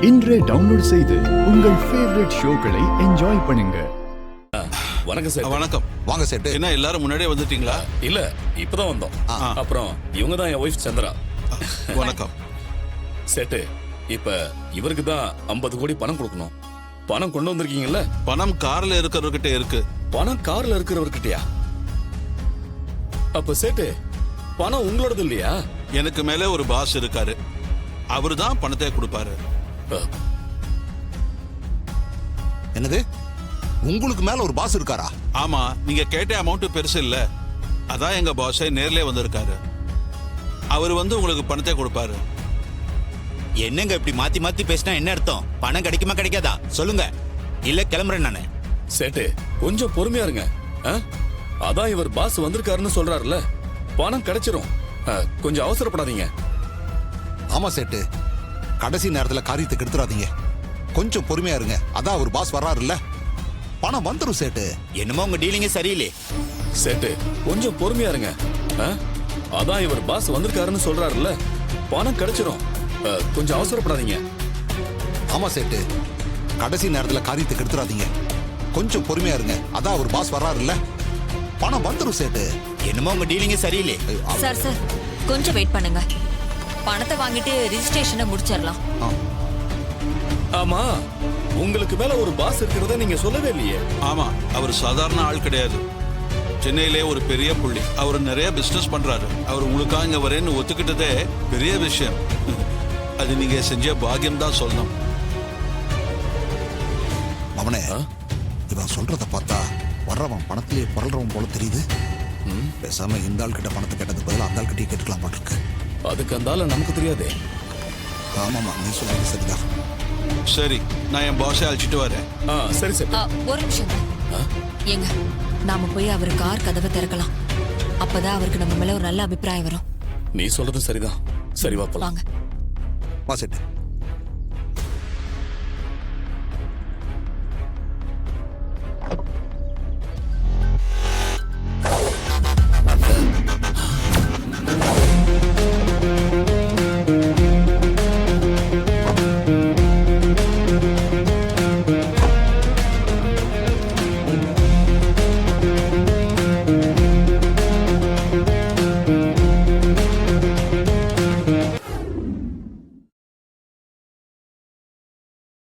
இன்றே டவுன்லோட் செய்து உங்கள் ஃபேவரட் ஷோக்களை என்ஜாய் பண்ணுங்க. வணக்கம் சார். வணக்கம். வாங்க சேட்டு. என்ன எல்லாரும் முன்னாடியே வந்துட்டீங்களா? இல்ல இப்பதான் வந்தோம். அப்புறம் இவங்க தான் என் ஒய்ஃப் சந்திரா. வணக்கம். சேட்டு, இப்ப இவருக்கு தான் 50 கோடி பணம் கொடுக்கணும். பணம் கொண்டு வந்திருக்கீங்கல்ல? பணம் கார்ல இருக்கிறவர்கிட்ட இருக்கு. பணம் கார்ல இருக்கிறவர்கிட்டயா? அப்ப சேட்டு, பணம் உங்களோடது இல்லையா? எனக்கு மேல ஒரு பாஸ் இருக்காரு, அவரு தான் பணத்தை கொடுப்பாரு. என்னது, உங்களுக்கு மேல ஒரு பாஸ் இருக்காரா? ஆமா, நீங்க கேட்ட அமௌண்ட் பெருசு இல்ல, அதான் எங்க பாஸே நேர்ல வந்திருக்காரு. அவர் வந்து உங்களுக்கு பணத்தை கொடுப்பாரு. என்னங்க இப்படி மாத்தி மாத்தி பேசினா என்ன அர்த்தம்? பணம் கிடைக்குமா கிடைக்காதா சொல்லுங்க, இல்ல கிளம்புறேன் நானு. சேட்டு, கொஞ்சம் பொறுமையா இருங்க. அதான் இவர் பாஸ் வந்திருக்காருன்னு சொல்றாருல, பணம் கிடைச்சிரும். கொஞ்சம் அவசரப்படாதீங்க. ஆமா சேட்டு, கடைசி நேரத்துல காரியத்தை கெடுத்துறாதீங்க. கொஞ்சம் பொறுமையா இருங்க. அதான் ஒரு பாஸ் வர்றாருல்ல, பணம் வந்துரும் சேட்டு. என்னமோ உங்க டீலிங்கே சரியில்லை. சேட்டு, கொஞ்சம் பொறுமையா இருங்க. அதான் இவர் பாஸ் வந்திருக்காருன்னு சொல்றாருல்ல, பணம் கிடைச்சிரும். கொஞ்சம் அவசரப்படாதீங்க. ஆமா சேட்டு, கடைசி நேரத்துல காரியத்தை கெடுத்துறாதீங்க. கொஞ்சம் பொறுமையா இருங்க. அதான் ஒரு பாஸ் வர்றாருல்ல, பணம் வந்துரும் சேட்டு. என்னமோ உங்க டீலிங்கே சரியில்லை. சார் கொஞ்சம் வெயிட் பண்ணுங்க. பணத்தை வாங்கிட்டு ரிஜிஸ்ட்ரேஷனை முடிச்சிடலாம். ஆமா, உங்களுக்கு மேல ஒரு பாஸ் இருக்கிறத நீங்க சொல்லவே இல்லையே. ஆமா, அவர் சாதாரண ஆள் கிடையாது. சென்னையிலே ஒரு பெரிய புள்ளி. அவர் நிறைய பிசினஸ் பண்றாரு. அவர் உங்களுக்காக இங்க வரேன்னு ஒத்துக்கிட்டதே பெரிய விஷயம். அது நீங்க செஞ்ச பாக்கியம் தான் சொல்லணும். அவனே, இவன் சொல்றத பார்த்தா வர்றவன் பணத்திலேயே புரள்றவன் போல தெரியுது. பேசாம இந்த ஆள் கிட்ட பணத்தை கேட்டது பதிலாக அந்த ஆள் கிட்டே கேட்டுக்கலாம் பாட்டுருக்கு. அதுக்கு அந்த ஆள நமக்கு தெரியாதே. ஆமாமா, நீ சொல்றது சரிதான். சரி, நான் என் பாஸை அழைச்சிட்டு வரேன். சரி சரி. ஒரு நிமிஷம் ஏங்க, நாம போய் அவர் கார் கதவை திறக்கலாம். அப்பதான் அவருக்கு நம்ம மேல ஒரு நல்ல அபிப்பிராயம் வரும். நீ சொல்றது சரிதான். சரி, வா போலாம். வாங்க. வா சேட்டு.